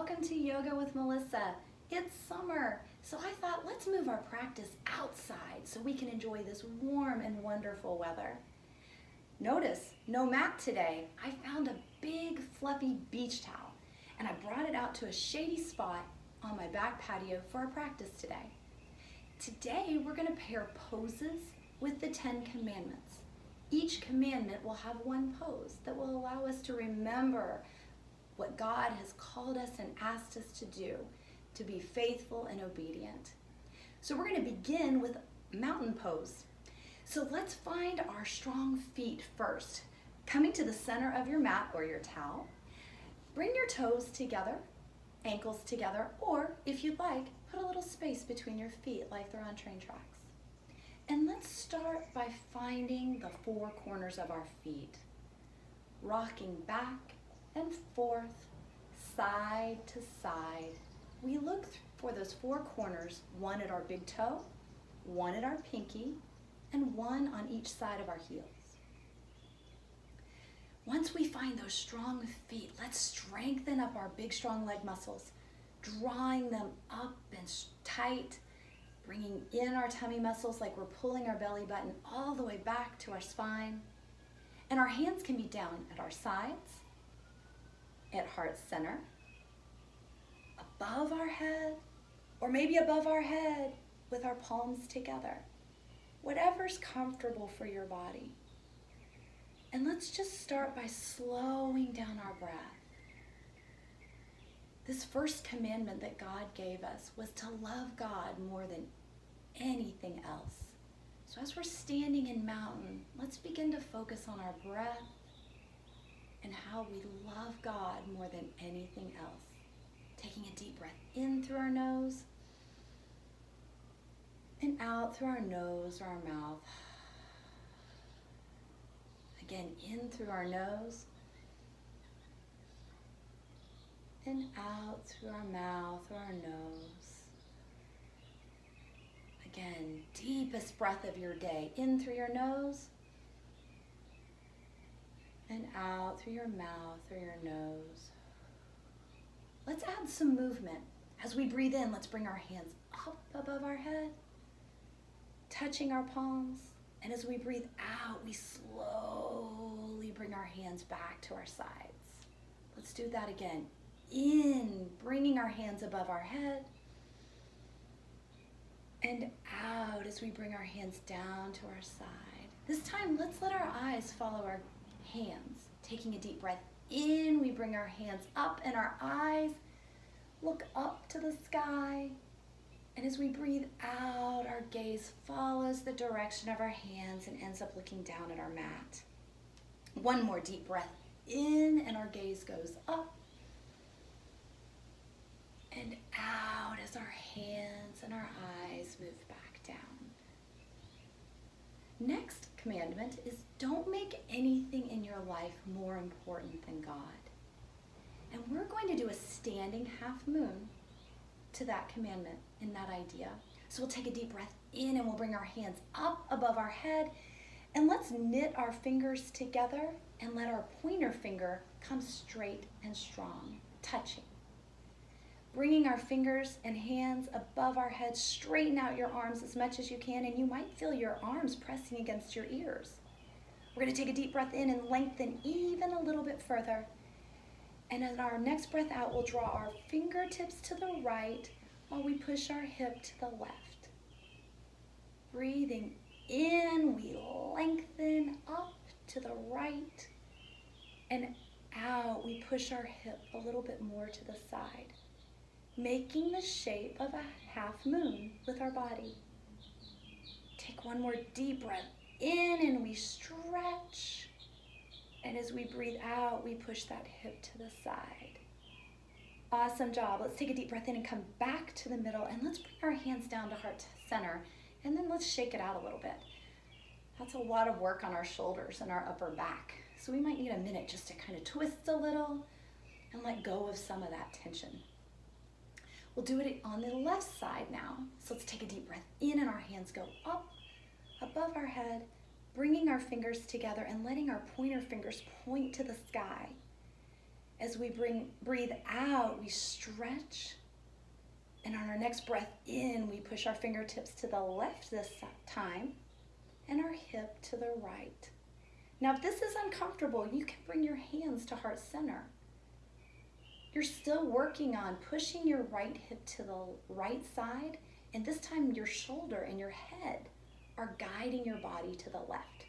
welcome to Yoga with Melissa. It's summer, so I thought let's move our practice outside so we can enjoy this warm and wonderful weather. Notice, no mat today. I found a big fluffy beach towel and I brought it out to a shady spot on my back patio for our practice today. Today we're going to pair poses with the 10 commandments. Each commandment will have one pose that will allow us to remember what God has called us and asked us to do, to be faithful and obedient. So we're going to begin with mountain pose. So let's find our strong feet first. Coming to the center of your mat or your towel, bring your toes together, ankles together, or if you'd like, put a little space between your feet like they're on train tracks. And let's start by finding the four corners of our feet, rocking back and forth, side to side. We look for those four corners, one at our big toe, one at our pinky, and one on each side of our heels. Once we find those strong feet, let's strengthen up our big, strong leg muscles, drawing them up and tight, bringing in our tummy muscles like we're pulling our belly button all the way back to our spine. And our hands can be down at our sides, at heart center, above our head, or maybe above our head with our palms together. Whatever's comfortable for your body. And let's just start by slowing down our breath. This first commandment that God gave us was to love God more than anything else. So as we're standing in mountain, let's begin to focus on our breath and how we love God more than anything else. Taking a deep breath in through our nose and out through our nose or our mouth. Again, in through our nose and out through our mouth or our nose. Again, deepest breath of your day, in through your nose and out through your mouth or your nose. Let's add some movement. As we breathe in, let's bring our hands up above our head, touching our palms. And as we breathe out, we slowly bring our hands back to our sides. Let's do that again. In, bringing our hands above our head. And out as we bring our hands down to our side. This time, let's let our eyes follow our hands. Taking a deep breath in, we bring our hands up and our eyes look up to the sky. And as we breathe out, our gaze follows the direction of our hands and ends up looking down at our mat. One more deep breath in and our gaze goes up and out as our hands and our eyes move back down. Next commandment is don't make anything in your life more important than God. And we're going to do a standing half moon to that commandment in that idea. So we'll take a deep breath in and we'll bring our hands up above our head and let's knit our fingers together and let our pointer finger come straight and strong, touching. Bringing our fingers and hands above our head, straighten out your arms as much as you can, and you might feel your arms pressing against your ears. We're going to take a deep breath in and lengthen even a little bit further. And on our next breath out, we'll draw our fingertips to the right while we push our hip to the left. Breathing in, we lengthen up to the right, and out, we push our hip a little bit more to the side, making the shape of a half moon with our body. Take one more deep breath in and we stretch. And as we breathe out, we push that hip to the side. Awesome job. Let's take a deep breath in and come back to the middle and let's bring our hands down to heart center and then let's shake it out a little bit. That's a lot of work on our shoulders and our upper back. So we might need a minute just to kind of twist a little and let go of some of that tension. We'll do it on the left side now. So let's take a deep breath in and our hands go up above our head, bringing our fingers together and letting our pointer fingers point to the sky. As we breathe out, we stretch. And on our next breath in, we push our fingertips to the left this time and our hip to the right. Now, if this is uncomfortable, you can bring your hands to heart center. You're still working on pushing your right hip to the right side, and this time your shoulder and your head are guiding your body to the left.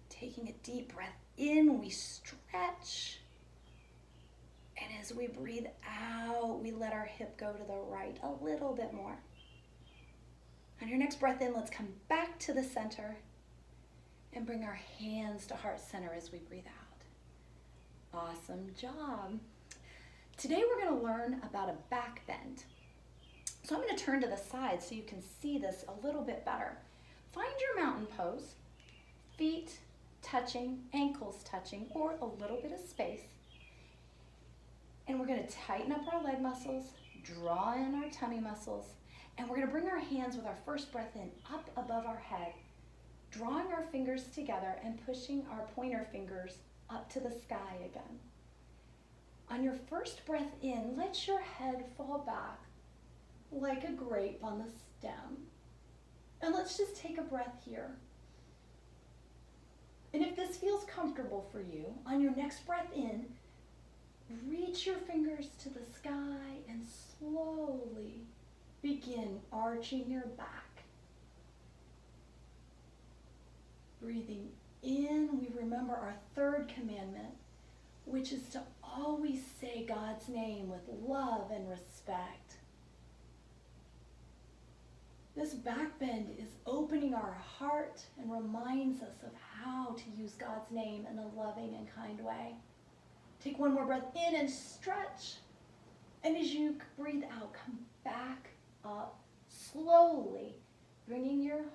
Taking a deep breath in, we stretch. And as we breathe out, we let our hip go to the right a little bit more. On your next breath in, let's come back to the center and bring our hands to heart center as we breathe out. Awesome job. Today we're going to learn about a back bend. So I'm going to turn to the side so you can see this a little bit better. Find your mountain pose, feet touching, ankles touching, or a little bit of space. And we're going to tighten up our leg muscles, draw in our tummy muscles, and we're going to bring our hands with our first breath in up above our head, drawing our fingers together and pushing our pointer fingers up to the sky again. On your first breath in, let your head fall back like a grape on the stem. And let's just take a breath here. And if this feels comfortable for you, on your next breath in, reach your fingers to the sky and slowly begin arching your back. Breathing in, we remember our third commandment, which is to always say God's name with love and respect. This back bend is opening our heart and reminds us of how to use God's name in a loving and kind way. Take one more breath in and stretch. And as you breathe out, come back up slowly, bringing your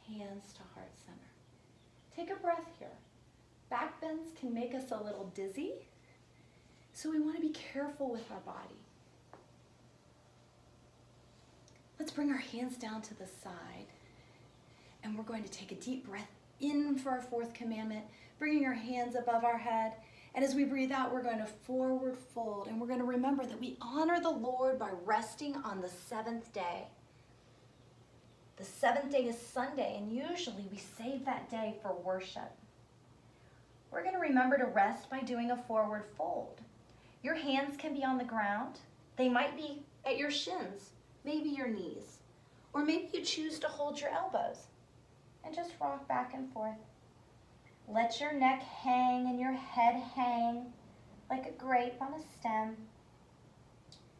hands to heart center. Take a breath here. Back bends can make us a little dizzy, so we want to be careful with our body. Let's bring our hands down to the side, and we're going to take a deep breath in for our fourth commandment, bringing our hands above our head. And as we breathe out, we're going to forward fold, and we're going to remember that we honor the Lord by resting on the seventh day. The seventh day is Sunday, and usually we save that day for worship. We're going to remember to rest by doing a forward fold. Your hands can be on the ground. They might be at your shins, maybe your knees, or maybe you choose to hold your elbows and just rock back and forth. Let your neck hang and your head hang like a grape on a stem.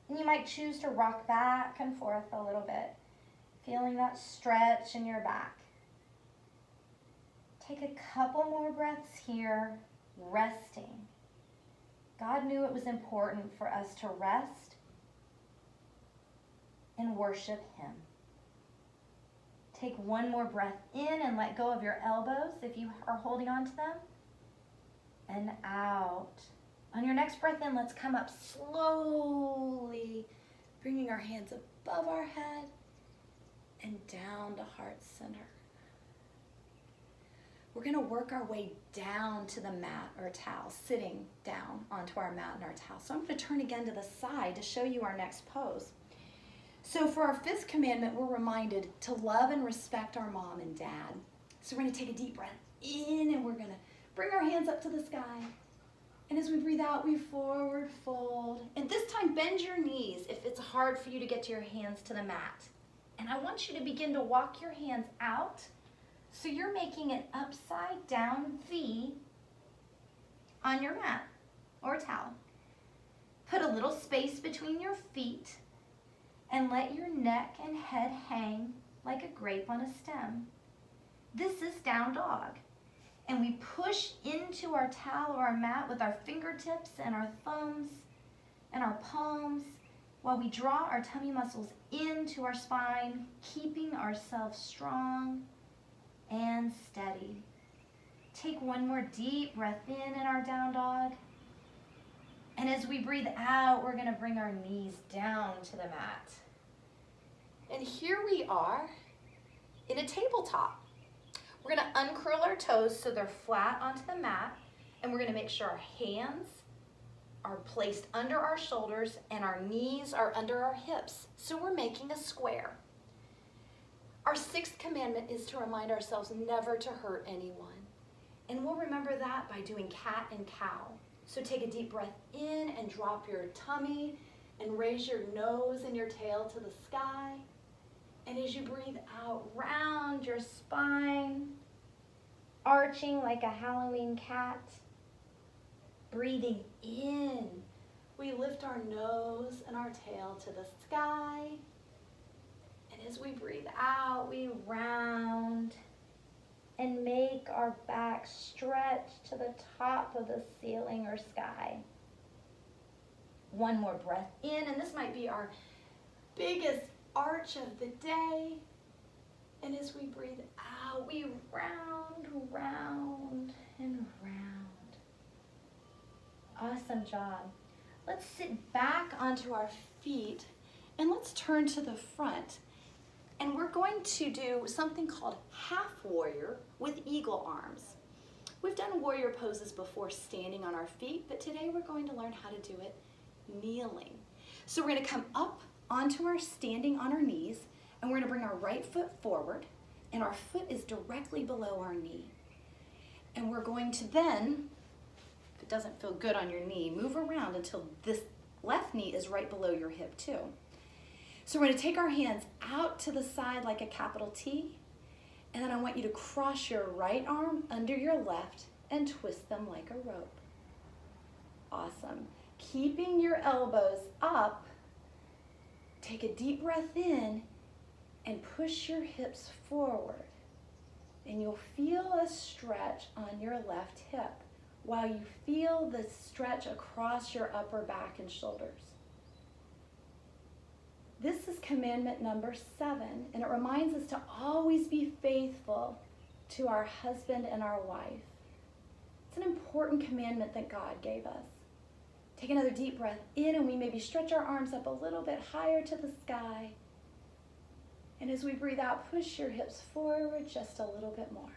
And you might choose to rock back and forth a little bit, feeling that stretch in your back. Take a couple more breaths here, resting. God knew it was important for us to rest and worship Him. Take one more breath in and let go of your elbows if you are holding on to them. And out. On your next breath in, let's come up slowly, bringing our hands above our head and down to heart center. We're going to work our way down to the mat or towel, sitting down onto our mat and our towel. So I'm going to turn again to the side to show you our next pose. So for our fifth commandment, we're reminded to love and respect our mom and dad. So we're going to take a deep breath in, and we're going to bring our hands up to the sky. And as we breathe out, we forward fold. And this time, bend your knees if it's hard for you to get to your hands to the mat. And I want you to begin to walk your hands out. So you're making an upside down V on your mat or towel. Put a little space between your feet and let your neck and head hang like a grape on a stem. This is down dog. And we push into our towel or our mat with our fingertips and our thumbs and our palms while we draw our tummy muscles into our spine, keeping ourselves strong and steady. Take one more deep breath in our down dog. And as we breathe out, we're going to bring our knees down to the mat. And here we are in a tabletop. We're going to uncurl our toes so they're flat onto the mat, and we're going to make sure our hands are placed under our shoulders and our knees are under our hips. So we're making a square. Our sixth commandment is to remind ourselves never to hurt anyone. And we'll remember that by doing cat and cow. So take a deep breath in and drop your tummy and raise your nose and your tail to the sky. And as you breathe out, round your spine, arching like a Halloween cat. Breathing in, we lift our nose and our tail to the sky. And as we breathe out, we round and make our back stretch to the top of the ceiling or sky. One more breath in, and this might be our biggest arch of the day. And as we breathe out, we round, round, and round. Awesome job. Let's sit back onto our feet and let's turn to the front. And we're going to do something called half warrior with eagle arms. We've done warrior poses before standing on our feet, but today we're going to learn how to do it kneeling. So we're going to come up onto our standing on our knees, and we're going to bring our right foot forward, and our foot is directly below our knee. And we're going to then, if it doesn't feel good on your knee, move around until this left knee is right below your hip too. So we're going to take our hands out to the side like a capital T, and then I want you to cross your right arm under your left and twist them like a rope. Awesome. Keeping your elbows up, take a deep breath in and push your hips forward. And you'll feel a stretch on your left hip while you feel the stretch across your upper back and shoulders. This is commandment number 7, and it reminds us to always be faithful to our husband and our wife. It's an important commandment that God gave us. Take another deep breath in, and we maybe stretch our arms up a little bit higher to the sky. And as we breathe out, push your hips forward just a little bit more.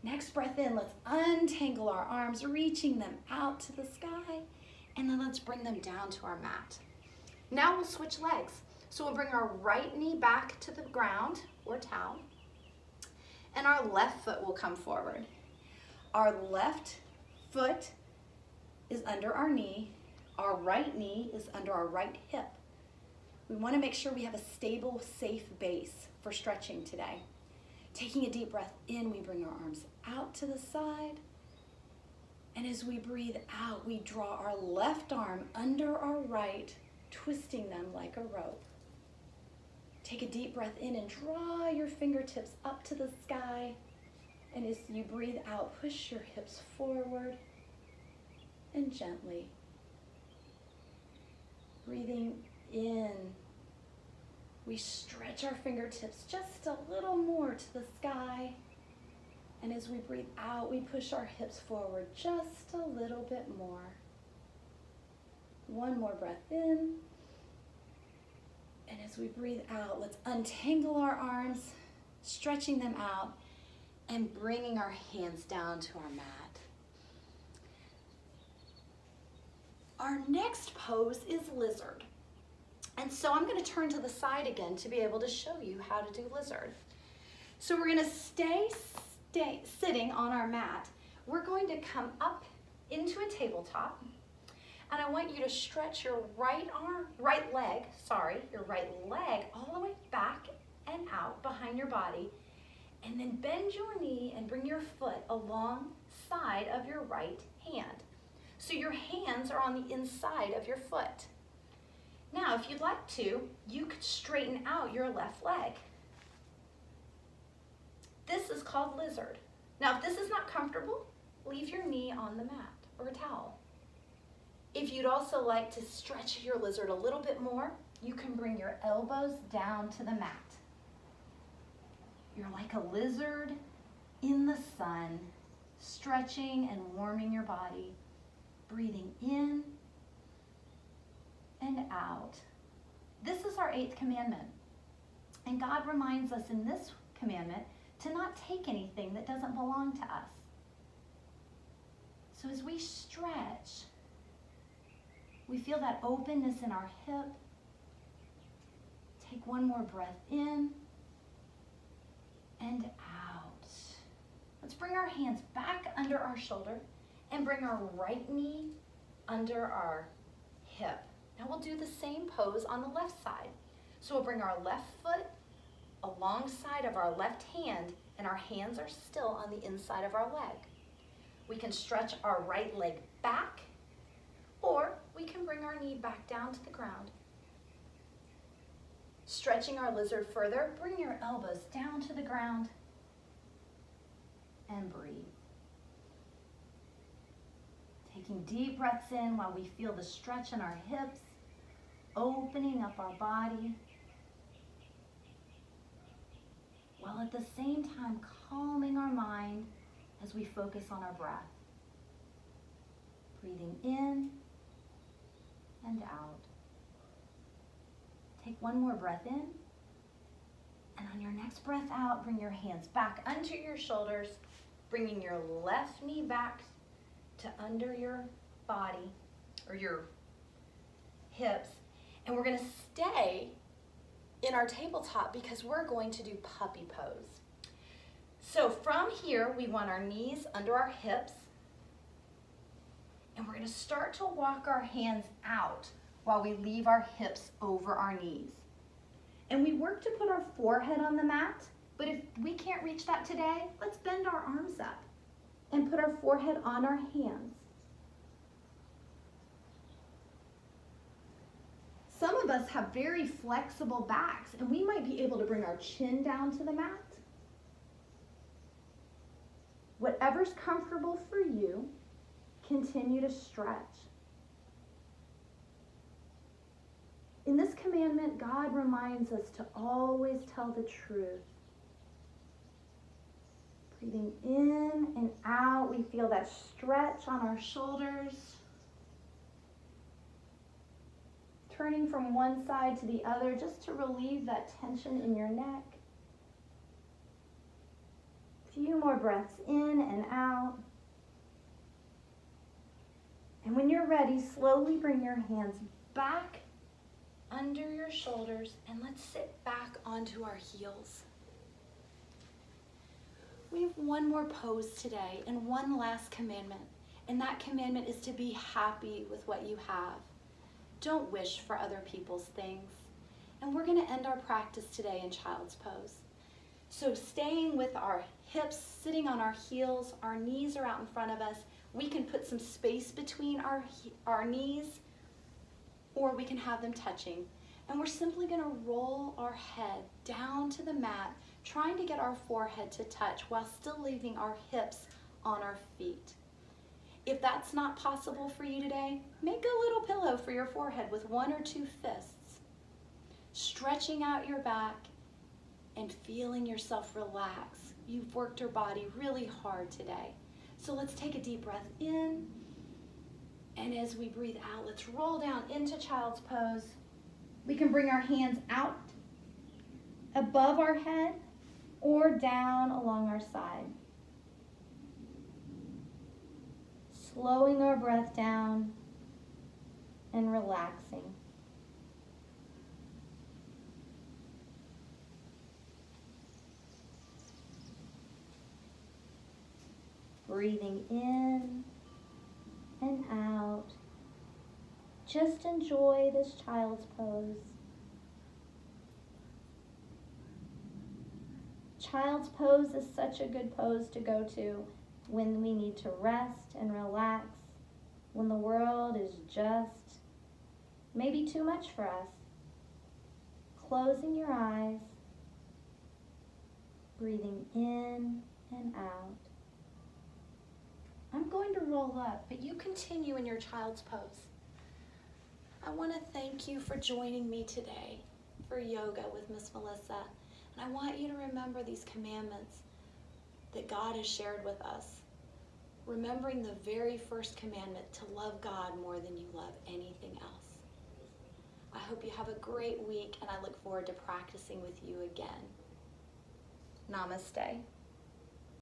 Next breath in, let's untangle our arms, reaching them out to the sky, and then let's bring them down to our mat. Now we'll switch legs. So we'll bring our right knee back to the ground or towel, and our left foot will come forward. Our left foot is under our knee. Our right knee is under our right hip. We want to make sure we have a stable, safe base for stretching today. Taking a deep breath in, we bring our arms out to the side. And as we breathe out, we draw our left arm under our right, twisting them like a rope. Take a deep breath in and draw your fingertips up to the sky. And as you breathe out, push your hips forward and gently. Breathing in, we stretch our fingertips just a little more to the sky. And as we breathe out, we push our hips forward just a little bit more. One more breath in. And as we breathe out, let's untangle our arms, stretching them out, and bringing our hands down to our mat. Our next pose is lizard. And so I'm going to turn to the side again to be able to show you how to do lizard. So we're going to stay sitting on our mat. We're going to come up into a tabletop, and I want you to stretch your right leg all the way back and out behind your body, and then bend your knee and bring your foot alongside of your right hand. So your hands are on the inside of your foot. Now, if you'd like to, you could straighten out your left leg. This is called lizard. Now, if this is not comfortable, leave your knee on the mat or a towel. If you'd also like to stretch your lizard a little bit more, you can bring your elbows down to the mat. You're like a lizard in the sun, stretching and warming your body, breathing in and out. This is our 8th commandment. And God reminds us in this commandment to not take anything that doesn't belong to us. So as we stretch, We feel that openness in our hip. Take one more breath in and out. Let's bring our hands back under our shoulder and bring our right knee under our hip. Now we'll do the same pose on the left side. So we'll bring our left foot alongside of our left hand, and our hands are still on the inside of our leg. We can stretch our right leg back, or we can bring our knee back down to the ground. Stretching our lizard further, bring your elbows down to the ground and breathe. Taking deep breaths in while we feel the stretch in our hips, opening up our body, while at the same time calming our mind as we focus on our breath. Breathing in and out. Take one more breath in, and on your next breath out, bring your hands back under your shoulders, bringing your left knee back to under your body or your hips. And we're going to stay in our tabletop because we're going to do puppy pose. So from here, we want our knees under our hips, and we're going to start to walk our hands out while we leave our hips over our knees. And we work to put our forehead on the mat, but if we can't reach that today, let's bend our arms up and put our forehead on our hands. Some of us have very flexible backs, and we might be able to bring our chin down to the mat. Whatever's comfortable for you, continue to stretch. In this commandment, God reminds us to always tell the truth. Breathing in and out, we feel that stretch on our shoulders. Turning from one side to the other just to relieve that tension in your neck. A few more breaths in and out. And when you're ready, slowly bring your hands back under your shoulders, and let's sit back onto our heels. We have one more pose today and one last commandment, and that commandment is to be happy with what you have. Don't wish for other people's things. And we're going to end our practice today in child's pose. So staying with our hips, sitting on our heels, our knees are out in front of us. We can put some space between our knees, or we can have them touching. And we're simply going to roll our head down to the mat, trying to get our forehead to touch while still leaving our hips on our feet. If that's not possible for you today, make a little pillow for your forehead with one or two fists. Stretching out your back and feeling yourself relax. You've worked your body really hard today. So let's take a deep breath in. And as we breathe out, let's roll down into child's pose. We can bring our hands out above our head or down along our side. Slowing our breath down and relaxing. Breathing in and out. Just enjoy this child's pose. Child's pose is such a good pose to go to when we need to rest and relax, when the world is just maybe too much for us. Closing your eyes, breathing in and out. I'm going to roll up, but you continue in your child's pose. I want to thank you for joining me today for yoga with Miss Melissa. And I want you to remember these commandments that God has shared with us. Remembering the very first commandment, to love God more than you love anything else. I hope you have a great week, and I look forward to practicing with you again. Namaste.